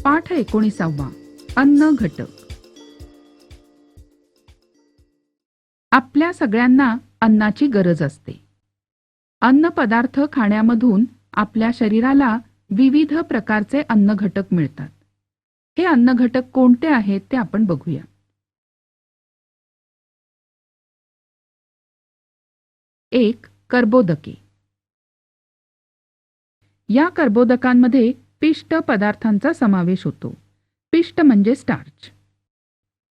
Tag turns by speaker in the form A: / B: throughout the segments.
A: पाठ 19 अन्न घटक. आपल्या सगळ्यांना अन्नाची गरज असते. अन्न पदार्थ खाण्यामधून आपल्या शरीराला विविध प्रकारचे अन्न घटक मिळतात. हे अन्न घटक कोणते आहेत ते आपण बघूया. एक, कर्बोदके. या कर्बोदकांमध्ये पिष्ट पदार्थांचा समावेश होतो. पिष्ट म्हणजे स्टार्च.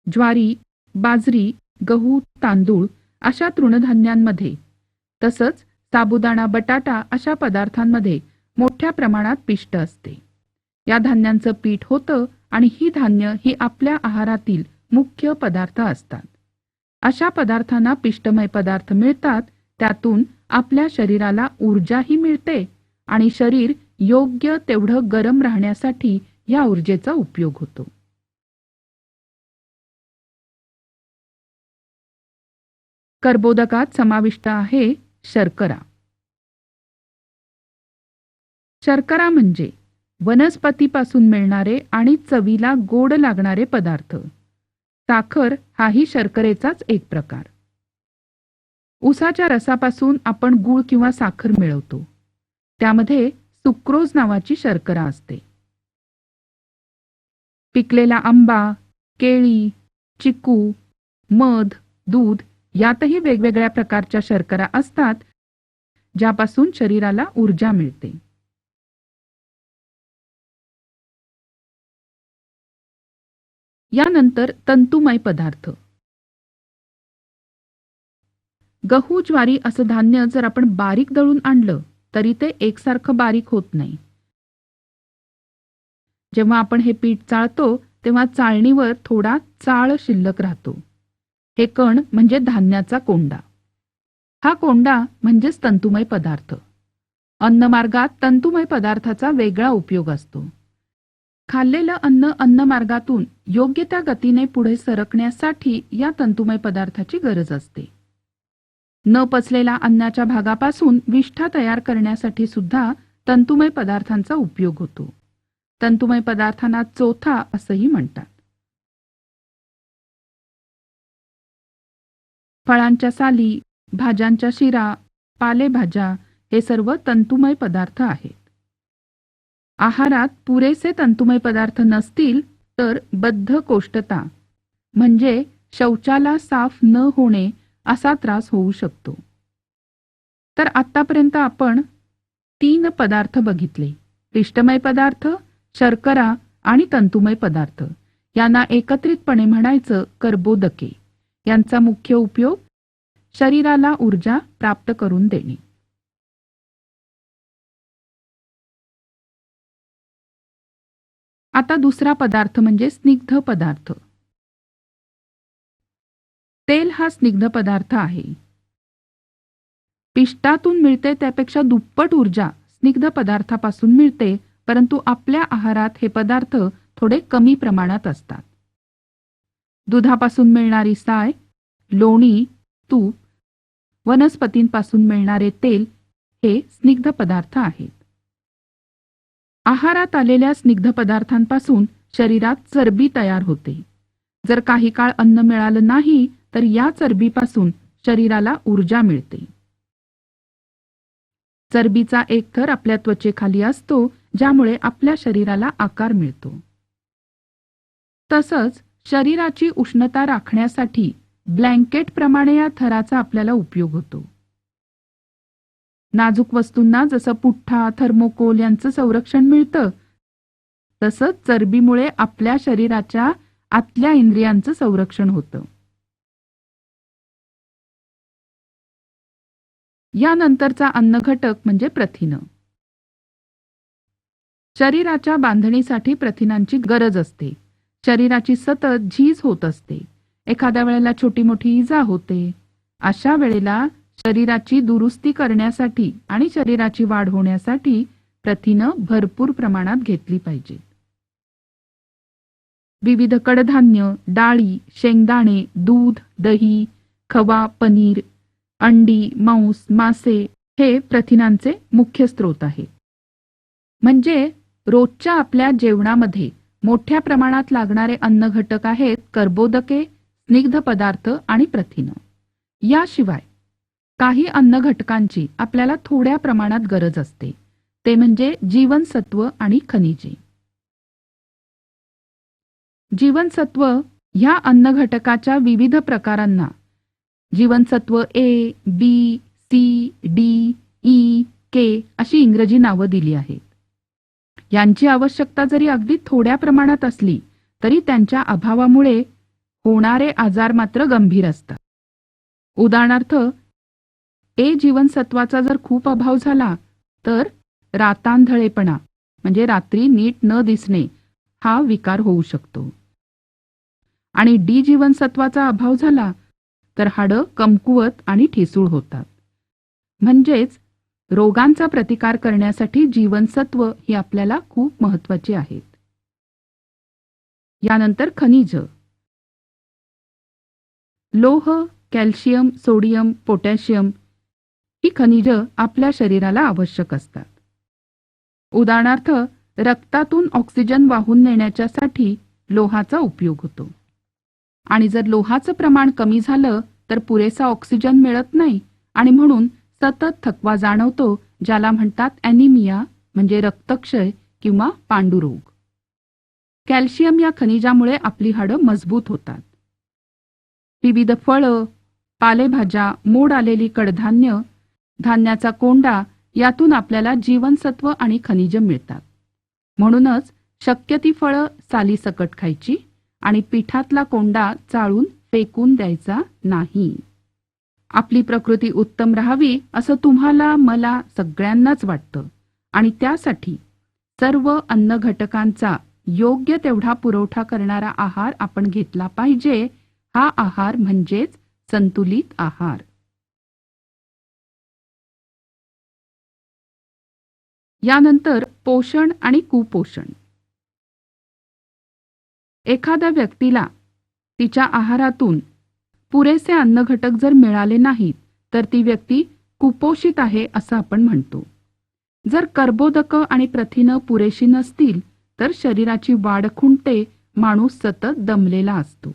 A: ज्वारी, बाजरी, गहू, तांदूळ अशा तृणधान्यांमध्ये तसंच साबुदाणा, बटाटा अशा पदार्थांमध्ये मोठ्या प्रमाणात पिष्ट असते. या धान्यांचं पीठ होतं आणि ही धान्य ही आपल्या आहारातील मुख्य पदार्थ असतात. अशा पदार्थांना पिष्टमय पदार्थ मिळतात. त्यातून आपल्या शरीराला ऊर्जाही मिळते आणि शरीर योग्य तेवढं गरम राहण्यासाठी या ऊर्जेचा उपयोग होतो. कर्बोदकात समाविष्ट आहे शर्करा. शर्करा म्हणजे वनस्पतीपासून मिळणारे आणि चवीला गोड लागणारे पदार्थ. साखर हाही शर्करेचाच एक प्रकार. ऊसाच्या रसापासून आपण गूळ किंवा साखर मिळवतो. त्यामध्ये सुक्रोज नावाची शर्करा असते. पिकलेला आंबा, केळी, चिकू, मध, दूध यातही वेगवेगळ्या प्रकारच्या शर्करा असतात, ज्यापासून शरीराला ऊर्जा मिळते. यानंतर तंतुमय पदार्थ. गहू, ज्वारी असं धान्य जर आपण बारीक दळून आणलं तरी ते एकसारखं बारीक होत नाही. जेव्हा आपण हे पीठ चाळतो तेव्हा चाळणीवर थोडा चाळ शिल्लक राहतो. हे कण म्हणजे धान्याचा कोंडा. हा कोंडा म्हणजेच तंतुमय पदार्थ. अन्नमार्गात तंतुमय पदार्थाचा वेगळा उपयोग असतो. खाल्लेलं अन्न अन्नमार्गातून योग्य त्या गतीने पुढे सरकण्यासाठी या तंतुमय पदार्थाची गरज असते. न पचलेल्या अन्नाच्या भागापासून विष्ठा तयार करण्यासाठी सुद्धा तंतुमय पदार्थांचा उपयोग होतो. तंतुमय पदार्थांना चोथा असंही म्हणतात. फळांच्या साली, भाज्यांच्या शिरा, पालेभाज्या हे सर्व तंतुमय पदार्थ आहेत. आहारात पुरेसे तंतुमय पदार्थ नसतील तर बद्धकोष्ठता म्हणजे शौचाला साफ न होणे असा त्रास होऊ शकतो. तर आतापर्यंत आपण 3 पदार्थ बघितले. पिष्टमय पदार्थ, शर्करा आणि तंतुमय पदार्थ. यांना एकत्रितपणे म्हणायचं कर्बोदके. यांचा मुख्य उपयोग शरीराला ऊर्जा प्राप्त करून देणे. आता दुसरा पदार्थ म्हणजे स्निग्ध पदार्थ. तेल हा स्निग्ध पदार्थ आहे. पिष्टातून मिळते त्यापेक्षा दुप्पट ऊर्जा स्निग्ध पदार्थापासून मिळते, परंतु आपल्या आहारात हे पदार्थ थोडे कमी प्रमाणात असतात. दुधापासून मिळणारी साय, लोणी, तूप, वनस्पतींपासून मिळणारे तेल हे स्निग्ध पदार्थ आहेत. आहारात आलेल्या स्निग्ध पदार्थांपासून शरीरात चरबी तयार होते. जर काही काळ अन्न मिळालं नाही तर या चरबीपासून शरीराला ऊर्जा मिळते. चरबीचा एक थर आपल्या त्वचेखाली असतो, ज्यामुळे आपल्या शरीराला आकार मिळतो. तसंच शरीराची उष्णता राखण्यासाठी ब्लँकेट प्रमाणे या थराचा आपल्याला उपयोग होतो. नाजूक वस्तूंना जसं पुठ्ठा, थर्मोकोल यांचं संरक्षण मिळतं, तसंच चरबीमुळे आपल्या शरीराच्या आतल्या इंद्रियांचं संरक्षण होतं. यानंतरचा अन्न घटक म्हणजे प्रथिनं. शरीराच्या बांधणीसाठी प्रथिनांची गरज असते. शरीराची सतत झीज होत असते. एखाद्या वेळेला छोटी मोठी इजा होते. अशा वेळेला शरीराची दुरुस्ती करण्यासाठी आणि शरीराची वाढ होण्यासाठी प्रथिनं भरपूर प्रमाणात घेतली पाहिजेत. विविध कडधान्य, डाळी, शेंगदाणे, दूध, दही, खवा, पनीर, अंडी, मांस, मासे हे प्रथिनांचे मुख्य स्रोत आहेत. म्हणजे रोजच्या आपल्या जेवणामध्ये मोठ्या प्रमाणात लागणारे अन्न घटक आहेत कर्बोदके, स्निग्ध पदार्थ आणि प्रथिनं. याशिवाय काही अन्न घटकांची आपल्याला थोड्या प्रमाणात गरज असते, ते म्हणजे जीवनसत्व आणि खनिजे. जीवनसत्व ह्या अन्न घटकाच्या विविध प्रकारांना जीवनसत्व ए, बी, सी, डी, ई, के अशी इंग्रजी नावं दिली आहेत. यांची आवश्यकता जरी अगदी थोड्या प्रमाणात असली तरी त्यांच्या अभावामुळे होणारे आजार मात्र गंभीर असतात. उदाहरणार्थ, ए जीवनसत्वाचा जर खूप अभाव झाला तर रातांधळेपणा म्हणजे रात्री नीट न दिसणे हा विकार होऊ शकतो. आणि डी जीवनसत्वाचा अभाव झाला तर हाडं कमकुवत आणि ठिसूळ होतात. म्हणजेच रोगांचा प्रतिकार करण्यासाठी जीवनसत्व ही आपल्याला खूप महत्त्वाची आहेत. यानंतर खनिज. लोह, कॅल्शियम, सोडियम, पोटॅशियम ही खनिज आपल्या शरीराला आवश्यक असतात. उदाहरणार्थ, रक्तातून ऑक्सिजन वाहून नेण्याच्यासाठी लोहाचा उपयोग होतो. आणि जर लोहाचं प्रमाण कमी झालं तर पुरेसा ऑक्सिजन मिळत नाही आणि म्हणून सतत थकवा जाणवतो, ज्याला म्हणतात ॲनिमिया म्हणजे रक्तक्षय किंवा पांडुरोग. कॅल्शियम या खनिजामुळे आपली हाडं मजबूत होतात. विविध फळं, पालेभाज्या, मोड आलेली कडधान्य, धान्याचा कोंडा यातून आपल्याला जीवनसत्व आणि खनिज मिळतात. म्हणूनच शक्य ती फळं सालीसकट खायची आणि पिठातला कोंडा चाळून फेकून द्यायचा नाही. आपली प्रकृती उत्तम राहावी असं तुम्हाला, मला, सगळ्यांनाच वाटतं आणि त्यासाठी सर्व अन्न घटकांचा योग्य तेवढा पुरवठा करणारा आहार आपण घेतला पाहिजे. हा आहार म्हणजेच संतुलित आहार. यानंतर पोषण आणि कुपोषण. एखाद्या व्यक्तीला तिच्या आहारातून पुरेसे अन्न घटक जर मिळाले नाहीत तर ती व्यक्ती कुपोषित आहे असं आपण म्हणतो. जर कर्बोदकं आणि प्रथिनं पुरेशी नसतील तर शरीराची वाढ खुंटते, माणूस सतत दमलेला असतो.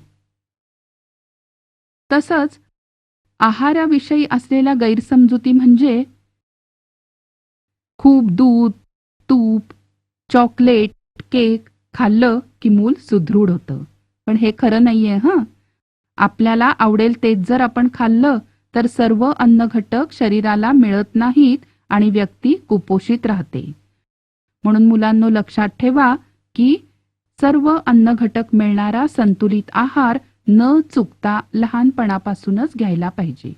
A: तसंच आहाराविषयी असलेल्या गैरसमजुती म्हणजे खूप दूध, तूप, चॉकलेट, केक खाल्लं की मूल सुदृढ होतं. पण हे खरं नाहीये हं. आपल्याला आवडेल तेच जर आपण खाल्लं तर सर्व अन्न घटक शरीराला मिळत नाहीत आणि व्यक्ती कुपोषित राहते. म्हणून मुलांनो, लक्षात ठेवा की सर्व अन्न घटक मिळणारा संतुलित आहार न चुकता लहानपणापासूनच घ्यायला पाहिजे.